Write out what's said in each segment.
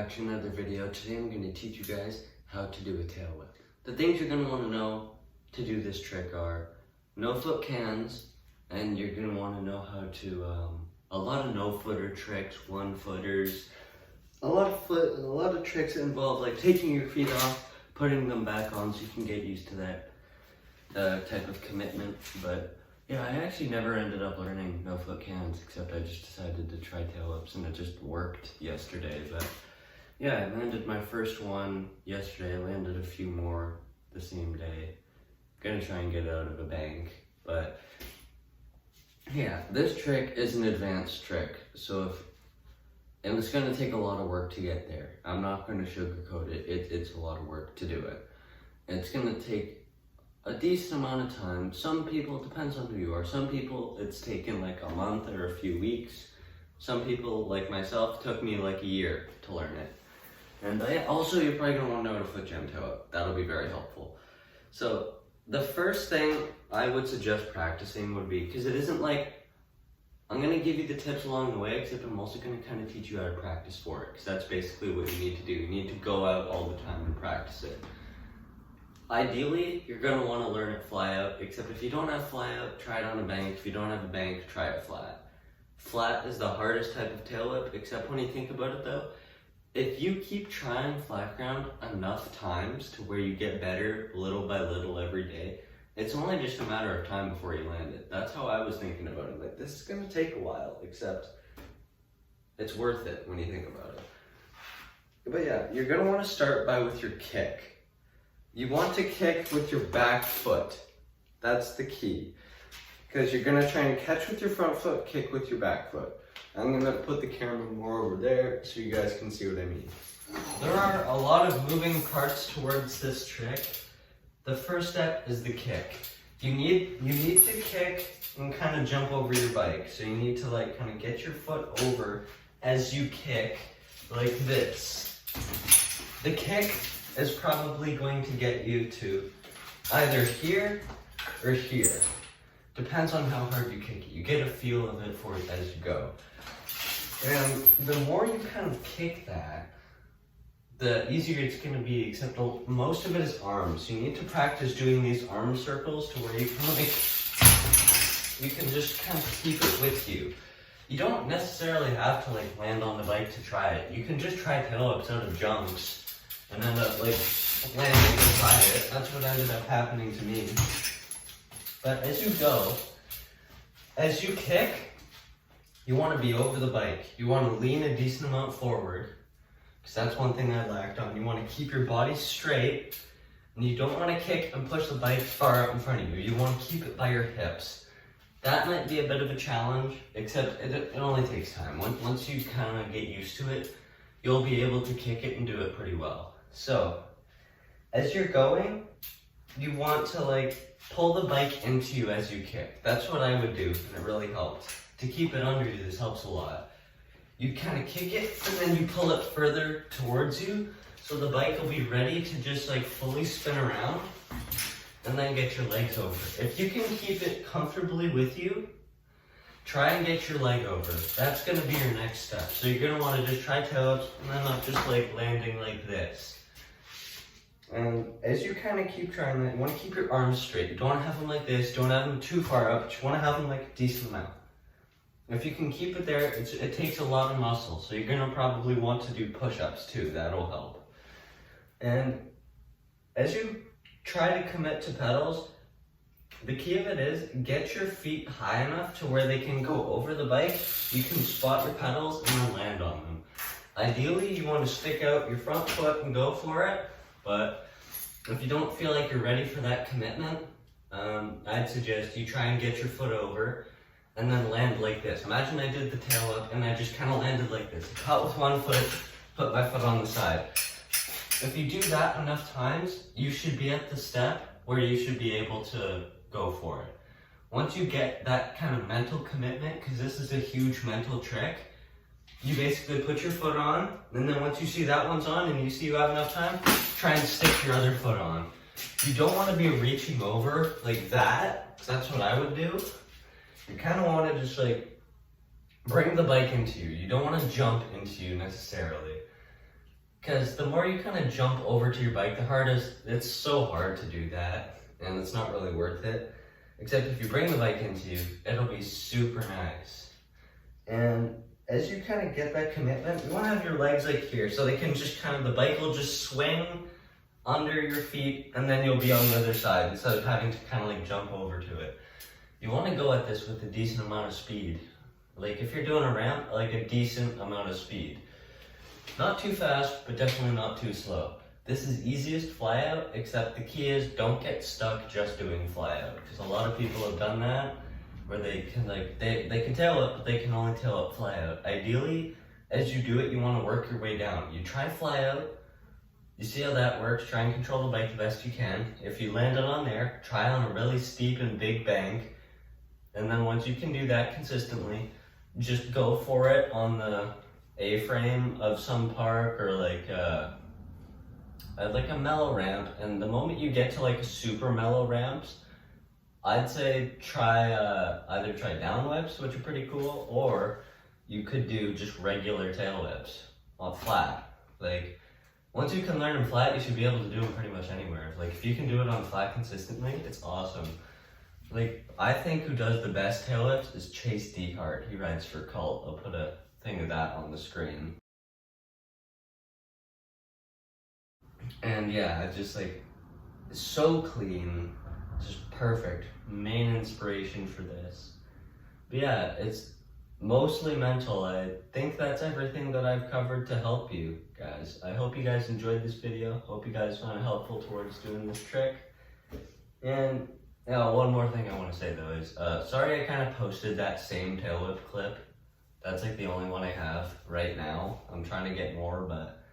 back to another video. Today I'm going to teach you guys how to do a tail whip. The things you're going to want to know to do this trick are no foot cans, and you're going to want to know how to, a lot of no footer tricks, one footers, a lot of tricks that involve like taking your feet off, putting them back on so you can get used to that type of commitment. But yeah, I actually never ended up learning no foot cans, except I just decided to try tail whips and it just worked yesterday. But yeah, I landed my first one yesterday. I landed a few more the same day. Gonna try and get out of a bank. But yeah, this trick is an advanced trick. And it's gonna take a lot of work to get there. I'm not gonna sugarcoat it. It's a lot of work to do it. It's gonna take a decent amount of time. Some people, it depends on who you are. Some people, it's taken like a month or a few weeks. Some people, like myself, took me like a year to learn it. And also, you're probably gonna wanna know how to foot jam toe up. That'll be very helpful. So, the first thing I would suggest practicing would be, because it isn't like, I'm gonna give you the tips along the way, except I'm also gonna kind of teach you how to practice for it, because that's basically what you need to do. You need to go out all the time and practice it. Ideally, you're going to want to learn it fly out, except if you don't have fly out, try it on a bank. If you don't have a bank, try it flat. Flat is the hardest type of tail whip, except when you think about it though, if you keep trying flat ground enough times to where you get better little by little every day, it's only just a matter of time before you land it. That's how I was thinking about it. Like, this is going to take a while, except it's worth it when you think about it. But yeah, you're going to want to start with your kick. You want to kick with your back foot. That's the key. Because you're going to try and catch with your front foot, kick with your back foot. I'm going to put the camera more over there so you guys can see what I mean. There are a lot of moving parts towards this trick. The first step is the kick. You need to kick and kind of jump over your bike. So you need to like kind of get your foot over as you kick like this. The kick is probably going to get you to either here or here. Depends on how hard you kick it. You get a feel of it for it as you go. And the more you kind of kick that, the easier it's going to be, except most of it is arms. So you need to practice doing these arm circles to where you can just kind of keep it with you. You don't necessarily have to like land on the bike to try it. You can just try tail whips out of jumps and end up like landing inside it. That's what ended up happening to me. But as you go, as you kick, you want to be over the bike. You want to lean a decent amount forward, because that's one thing I lacked on. You want to keep your body straight, and you don't want to kick and push the bike far out in front of you. You want to keep it by your hips. That might be a bit of a challenge, except it only takes time. Once you kind of get used to it, you'll be able to kick it and do it pretty well. So, as you're going, you want to like pull the bike into you as you kick. That's what I would do, and it really helped. To keep it under you, this helps a lot. You kind of kick it, and then you pull it further towards you, so the bike will be ready to just like fully spin around, and then get your legs over. If you can keep it comfortably with you, try and get your leg over. That's gonna be your next step. So you're gonna wanna just try tail ups, and then not just like landing like this. And as you kind of keep trying that, you want to keep your arms straight. You don't want to have them like this. Don't have them too far up. But you want to have them like a decent amount. If you can keep it there, it takes a lot of muscle. So you're going to probably want to do push-ups too. That'll help. And as you try to commit to pedals, the key of it is get your feet high enough to where they can go over the bike. You can spot your pedals and then land on them. Ideally, you want to stick out your front foot and go for it. But if you don't feel like you're ready for that commitment, I'd suggest you try and get your foot over and then land like this. Imagine I did the tail up and I just kind of landed like this. Caught with one foot, put my foot on the side. If you do that enough times, you should be at the step where you should be able to go for it. Once you get that kind of mental commitment, because this is a huge mental trick, you basically put your foot on, and then once you see that one's on and you see you have enough time, try and stick your other foot on. You don't want to be reaching over like that, because that's what I would do. You kind of want to just like bring the bike into you. You don't want to jump into you necessarily. Because the more you kind of jump over to your bike, the hardest, it's so hard to do that, and it's not really worth it. Except if you bring the bike into you, it'll be super nice. And as you kind of get that commitment, you want to have your legs like here, so they can just kind of, the bike will just swing under your feet, and then you'll be on the other side, instead of having to kind of like jump over to it. You want to go at this with a decent amount of speed. Like if you're doing a ramp, like a decent amount of speed. Not too fast, but definitely not too slow. This is easiest fly out, except the key is don't get stuck just doing fly out. Because a lot of people have done that, where they can like, they can tail up, but they can only tail up fly out. Ideally, as you do it, you want to work your way down. You try fly out, you see how that works, try and control the bike the best you can. If you land it on there, try on a really steep and big bank. And then once you can do that consistently, just go for it on the A-frame of some park, or like a mellow ramp. And the moment you get to like super mellow ramps, I'd say try either try down whips, which are pretty cool, or you could do just regular tail whips on flat. Like once you can learn them flat, you should be able to do them pretty much anywhere. Like if you can do it on flat consistently, it's awesome. Like I think who does the best tail whips is Chase Dehart. He rides for Cult. I'll put a thing of that on the screen. And yeah, it's just like, it's so clean, it's just perfect. Main inspiration for this. But yeah, it's mostly mental. I think that's everything that I've covered to help you guys. I hope you guys enjoyed this video. Hope you guys found it helpful towards doing this trick. And one more thing I want to say though is, sorry I kind of posted that same tail whip clip. That's like the only one I have right now. I'm trying to get more, but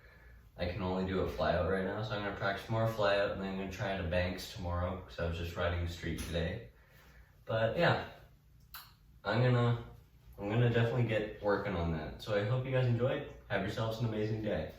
I can only do it fly out right now. So I'm going to practice more fly out, and then I'm going to try it at banks tomorrow, because I was just riding the street today. But yeah, I'm gonna definitely get working on that. So I hope you guys enjoyed. Have yourselves an amazing day.